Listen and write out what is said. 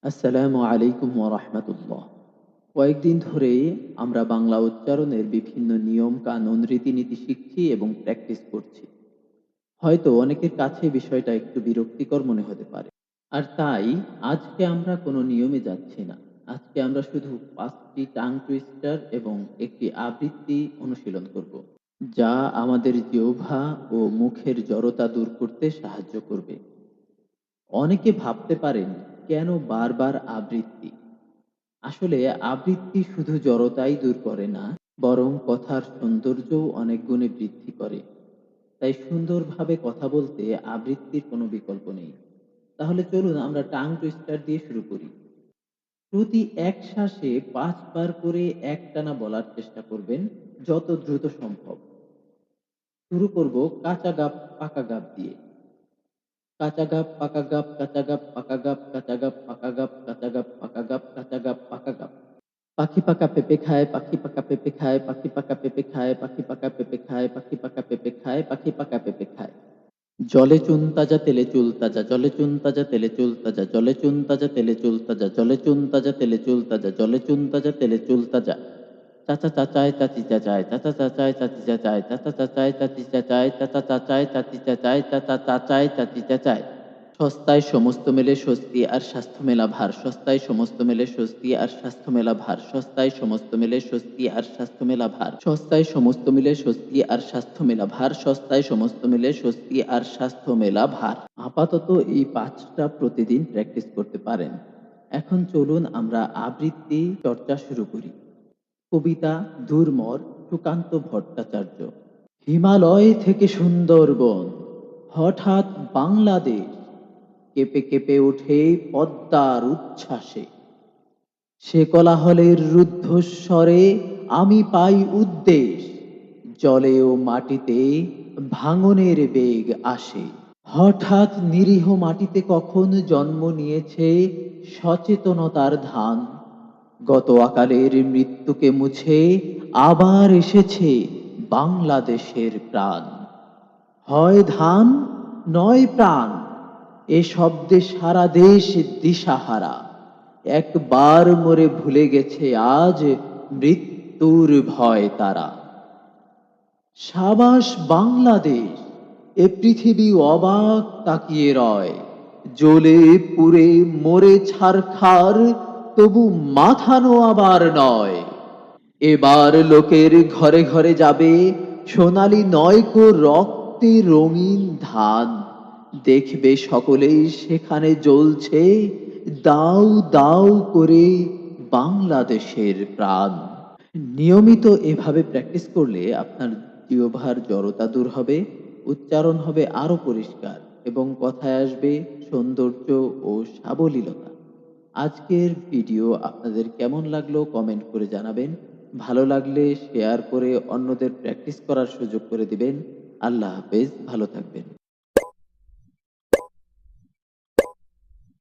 আসসালামু আলাইকুম ওয়া রাহমাতুল্লাহ। কয়েকদিন ধরেই আমরা বাংলা উচ্চারণের বিভিন্ন নিয়ম কানুন রীতিনীতি শিখছি এবং প্র্যাকটিস করছি। হয়তো অনেকের কাছে বিষয়টা একটু বিরক্তিকর মনে হতে পারে। আর তাই আজকে আমরা কোনো নিয়মে যাচ্ছি না। আজকে আমরা শুধু ৫টি টাং টুইস্টার এবং একটি আবৃত্তি অনুশীলন করব, যা আমাদের জিহ্বা ও মুখের জড়তা দূর করতে সাহায্য করবে। অনেকে ভাবতে পারেন, কেন বারবার আবৃত্তি? আসলে আবৃত্তি শুধু জড়তাই দূর করে না, বরং কথার সৌন্দর্যও অনেক গুণে বৃদ্ধি করে। তাই সুন্দরভাবে কথা বলতে আবৃত্তির কোনো বিকল্প নেই। তাহলে চলুন আমরা টাং টুইস্টার দিয়ে শুরু করি। প্রতি এক শ্বাসে ৫ বার করে একটানা বলার চেষ্টা করবেন, যত দ্রুত সম্ভব। শুরু করব কাঁচা গাব পাকা গাব দিয়ে। কাঁচা গাব পাকা গাব, কাঁচা গাব পাকা গাব, কাঁচা গাব পাকা গাব, কাঁচা গাব পাকা গাব, কাঁচা গাব পাকা গাব। পাখি পাকা পেঁপে খায়, পাখি পাকা পেঁপে খায়, পাখি পাকা পেঁপে খায়, পাখি পাকা পেঁপে খায়, পাখি পাকা পেঁপে খায়, পাখি পাকা পেঁপে খায়। জলে চুন তাজা তেলে চুল তাজা, জলে চুন তাজা তেলে চুল তাজা, জলে চুন তাজা তেলে চুল তাজা, জলে চুন তাজা তেলে চুল তাজা, জলে চুন তাজা তেলে চুল তাজা। চাচা চাচায় চাচি চাচায়, চাচা চাচায় চাচি চাচায়, চাচা চাচায় চাচি চাচায়, চাচা চাচায় চাচি চাচায়, চাচা চাচায় চাচি চাচায়। সস্তায় সমস্ত মেলে স্বস্তি আর স্বাস্থ্য মেলা ভার, সস্তায় সমস্ত মেলে স্বস্তি আর স্বাস্থ্য মেলা ভার, সস্তায় সমস্ত মেলে স্বস্তি আর স্বাস্থ্য মেলা ভার, সস্তায় সমস্ত মিলে স্বস্তি আর স্বাস্থ্য মেলা ভার, সস্তায় সমস্ত মিলে স্বস্তি আর স্বাস্থ্য মেলা ভার। আপাতত এই ৫টা প্রতিদিন প্র্যাকটিস করতে পারেন। এখন চলুন আমরা আবৃত্তি চর্চা শুরু করি। কবিতা ধুরমর সুকান্ত ভট্টাচার্য। হিমালয় থেকে সুন্দরবন, হঠাৎ বাংলাদেশ কেঁপে কেঁপে ওঠে পদ্মার উচ্ছ্বাসে। সে কোলাহলের রুদ্ধস্বরে আমি পাই উদ্দেশ, জলে ও মাটিতে ভাঙনের বেগ আসে। হঠাৎ নিরীহ মাটিতে কখন জন্ম নিয়েছে সচেতনতার ধান, গত অকালের মৃত্যুকে মুছে আবার এসেছে বাংলাদেশের প্রাণ। হয় ধান নয় প্রাণ, এ শব্দে সারা দেশ দিশাহারা। একবার মরে ভুলে গেছে আজ মৃত্যুর ভয় তারা। সাবাস বাংলাদেশ, এ পৃথিবী অবাক তাকিয়ে রয়। জ্বলে পুড়ে মরে ছারখার, তবু মাথা নোয়াবার নয়। এবার লোকের ঘরে ঘরে যাবে সোনালী নয়কো রক্তে রঙিন ধান। দেখবে সকলেই সেখানে জ্বলছে দাউ দাউ করে বাংলাদেশের প্রাণ। নিয়মিত এভাবে প্র্যাকটিস করলে আপনার জিহ্বার জড়তা দূর হবে, উচ্চারণ হবে আরো পরিষ্কার এবং কথায় আসবে সৌন্দর্য ও সাবলীলতা। আজকের ভিডিও আপনাদের কেমন লাগলো কমেন্ট করে জানাবেন। ভালো লাগলে শেয়ার করে অন্যদের প্র্যাকটিস করার সুযোগ করে দিবেন। আল্লাহ হাফেজ, ভালো থাকবেন।